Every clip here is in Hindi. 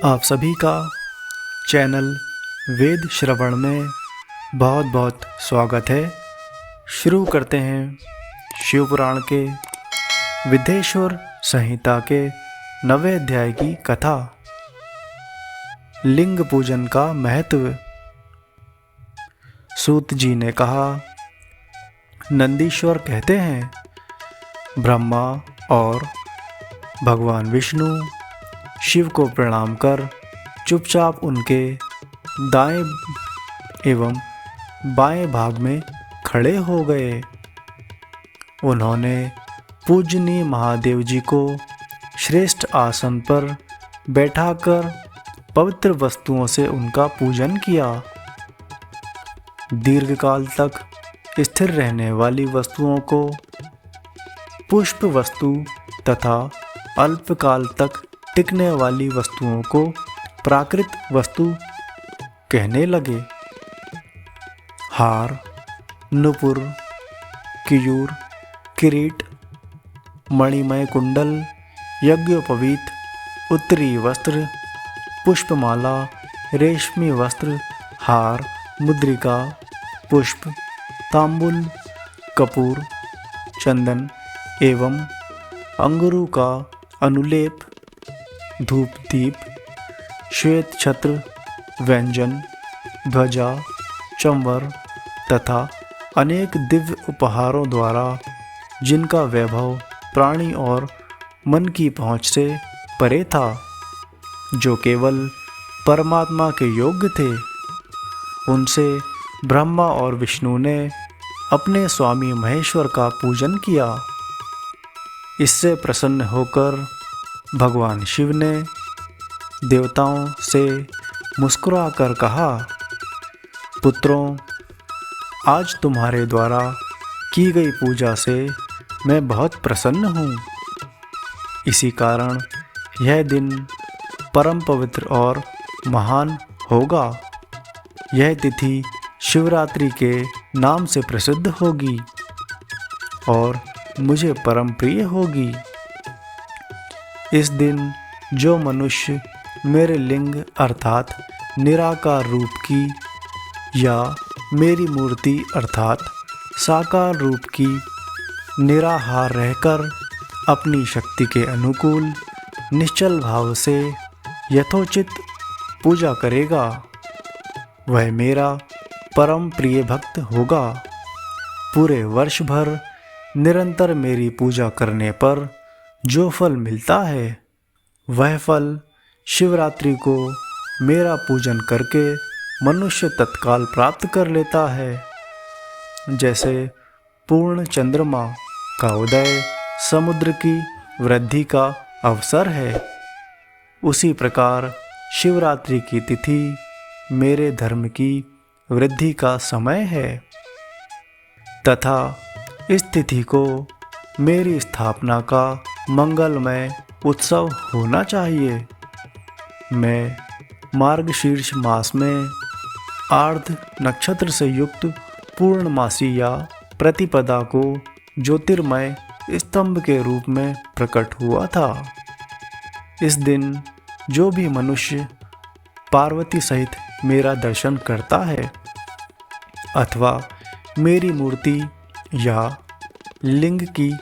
आप सभी का चैनल वेद श्रवण में बहुत बहुत स्वागत है। शुरू करते हैं शिव पुराण के विद्येश्वर संहिता के 9वें अध्याय की कथा। लिंग पूजन का महत्व। सूत जी ने कहा, नंदीश्वर कहते हैं, ब्रह्मा और भगवान विष्णु शिव को प्रणाम कर चुपचाप उनके दाएं एवं बाएं भाग में खड़े हो गए। उन्होंने पूजनीय महादेव जी को श्रेष्ठ आसन पर बैठाकर पवित्र वस्तुओं से उनका पूजन किया। दीर्घकाल तक स्थिर रहने वाली वस्तुओं को पुष्प वस्तु तथा अल्पकाल तक टिकने वाली वस्तुओं को प्राकृत वस्तु कहने लगे। हार, नुपुर, कियूर, किरीट, मणिमय कुंडल, यज्ञोपवीत, उत्तरी वस्त्र, पुष्पमाला, रेशमी वस्त्र, हार, मुद्रिका, पुष्प, तांबुल, कपूर, चंदन एवं अंगुरू का अनुलेप, धूप दीप, श्वेत छत्र, व्यंजन, ध्वजा, चंवर तथा अनेक दिव्य उपहारों द्वारा जिनका वैभव प्राणी और मन की पहुँच से परे था, जो केवल परमात्मा के योग्य थे, उनसे ब्रह्मा और विष्णु ने अपने स्वामी महेश्वर का पूजन किया। इससे प्रसन्न होकर भगवान शिव ने देवताओं से मुस्कुराकर कहा, पुत्रों, आज तुम्हारे द्वारा की गई पूजा से मैं बहुत प्रसन्न हूँ। इसी कारण यह दिन परम पवित्र और महान होगा। यह तिथि शिवरात्रि के नाम से प्रसिद्ध होगी और मुझे परम प्रिय होगी। इस दिन जो मनुष्य मेरे लिंग अर्थात निराकार रूप की या मेरी मूर्ति अर्थात साकार रूप की निराहार रहकर अपनी शक्ति के अनुकूल निश्चल भाव से यथोचित पूजा करेगा, वह मेरा परम प्रिय भक्त होगा। पूरे वर्ष भर निरंतर मेरी पूजा करने पर जो फल मिलता है, वह फल शिवरात्रि को मेरा पूजन करके मनुष्य तत्काल प्राप्त कर लेता है। जैसे पूर्ण चंद्रमा का उदय समुद्र की वृद्धि का अवसर है, उसी प्रकार शिवरात्रि की तिथि मेरे धर्म की वृद्धि का समय है तथा इस तिथि को मेरी स्थापना का मंगलमय उत्सव होना चाहिए। मैं मार्गशीर्ष मास में आर्द्र नक्षत्र से युक्त पूर्णमासी या प्रतिपदा को ज्योतिर्मय स्तंभ के रूप में प्रकट हुआ था। इस दिन जो भी मनुष्य पार्वती सहित मेरा दर्शन करता है अथवा मेरी मूर्ति या लिंग की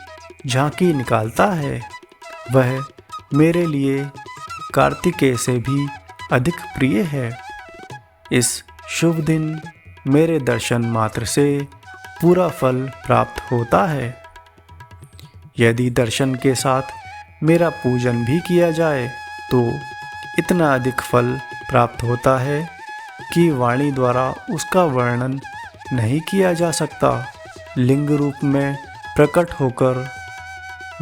झांकी निकालता है, वह मेरे लिए कार्तिकेय से भी अधिक प्रिय है। इस शुभ दिन मेरे दर्शन मात्र से पूरा फल प्राप्त होता है। यदि दर्शन के साथ मेरा पूजन भी किया जाए तो इतना अधिक फल प्राप्त होता है कि वाणी द्वारा उसका वर्णन नहीं किया जा सकता। लिंग रूप में प्रकट होकर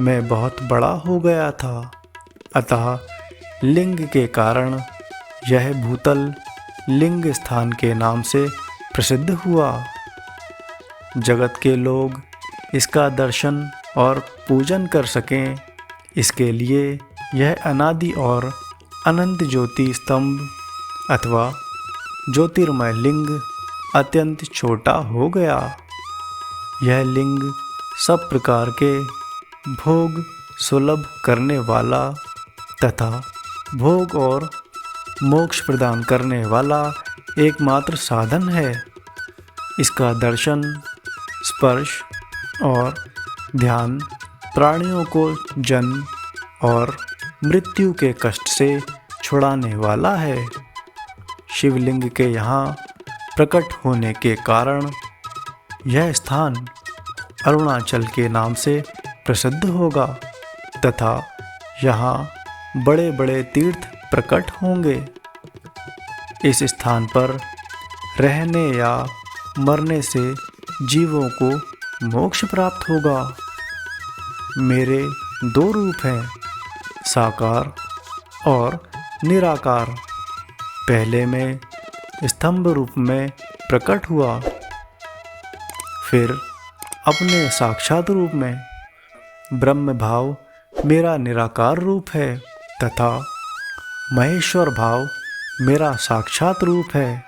मैं बहुत बड़ा हो गया था, अतः लिंग के कारण यह भूतल लिंग स्थान के नाम से प्रसिद्ध हुआ। जगत के लोग इसका दर्शन और पूजन कर सकें, इसके लिए यह अनादि और अनंत ज्योति स्तंभ अथवा ज्योतिर्मय लिंग अत्यंत छोटा हो गया। यह लिंग सब प्रकार के भोग सुलभ करने वाला तथा भोग और मोक्ष प्रदान करने वाला एकमात्र साधन है। इसका दर्शन, स्पर्श और ध्यान प्राणियों को जन्म और मृत्यु के कष्ट से छुड़ाने वाला है। शिवलिंग के यहाँ प्रकट होने के कारण यह स्थान अरुणाचल के नाम से प्रसिद्ध होगा तथा यहाँ बड़े बड़े तीर्थ प्रकट होंगे। इस स्थान पर रहने या मरने से जीवों को मोक्ष प्राप्त होगा। मेरे 2 रूप हैं, साकार और निराकार। पहले में स्तंभ रूप में प्रकट हुआ, फिर अपने साक्षात रूप में। ब्रह्म भाव मेरा निराकार रूप है तथा महेश्वर भाव मेरा साक्षात रूप है।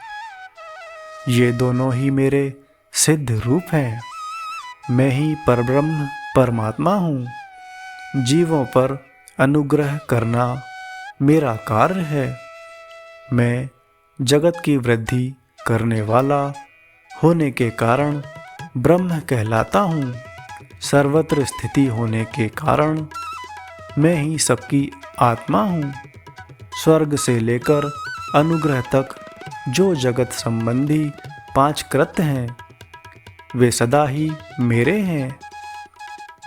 ये दोनों ही मेरे सिद्ध रूप हैं। मैं ही परब्रह्म परमात्मा हूँ। जीवों पर अनुग्रह करना मेरा कार्य है। मैं जगत की वृद्धि करने वाला होने के कारण ब्रह्म कहलाता हूँ। सर्वत्र स्थिति होने के कारण मैं ही सबकी आत्मा हूँ। स्वर्ग से लेकर अनुग्रह तक जो जगत संबंधी 5 कृत्य हैं वे सदा ही मेरे हैं।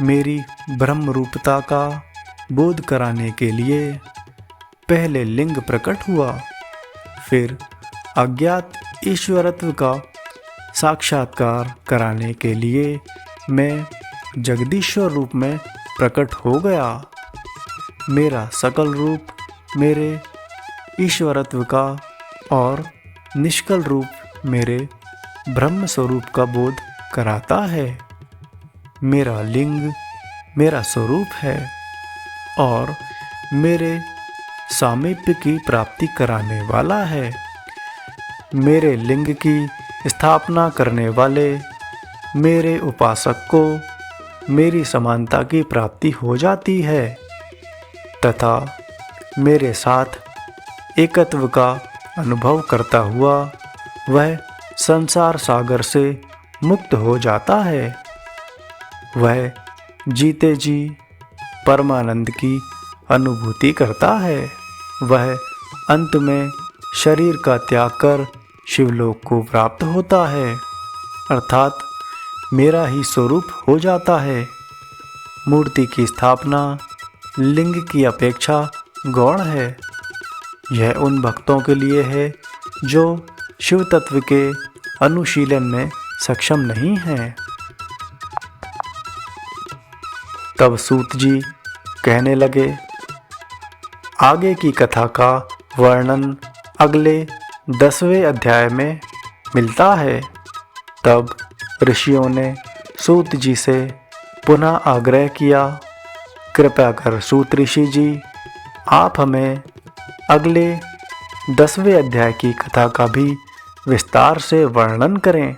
मेरी ब्रह्म रूपता का बोध कराने के लिए पहले लिंग प्रकट हुआ, फिर अज्ञात ईश्वरत्व का साक्षात्कार कराने के लिए मैं जगदीश्वर रूप में प्रकट हो गया। मेरा सकल रूप मेरे ईश्वरत्व का और निष्कल रूप मेरे ब्रह्म स्वरूप का बोध कराता है। मेरा लिंग मेरा स्वरूप है और मेरे सामीप्य की प्राप्ति कराने वाला है। मेरे लिंग की स्थापना करने वाले मेरे उपासक को मेरी समानता की प्राप्ति हो जाती है तथा मेरे साथ एकत्व का अनुभव करता हुआ वह संसार सागर से मुक्त हो जाता है। वह जीते जी परमानंद की अनुभूति करता है। वह अंत में शरीर का त्याग कर शिवलोक को प्राप्त होता है, अर्थात मेरा ही स्वरूप हो जाता है। मूर्ति की स्थापना लिंग की अपेक्षा गौण है। यह उन भक्तों के लिए है जो शिव तत्व के अनुशीलन में सक्षम नहीं हैं। तब सूत जी कहने लगे, आगे की कथा का वर्णन अगले 10वें अध्याय में मिलता है। तब ऋषियों ने सूत जी से पुनः आग्रह किया, कृपया कर सूत ऋषि जी, आप हमें अगले 10वें अध्याय की कथा का भी विस्तार से वर्णन करें।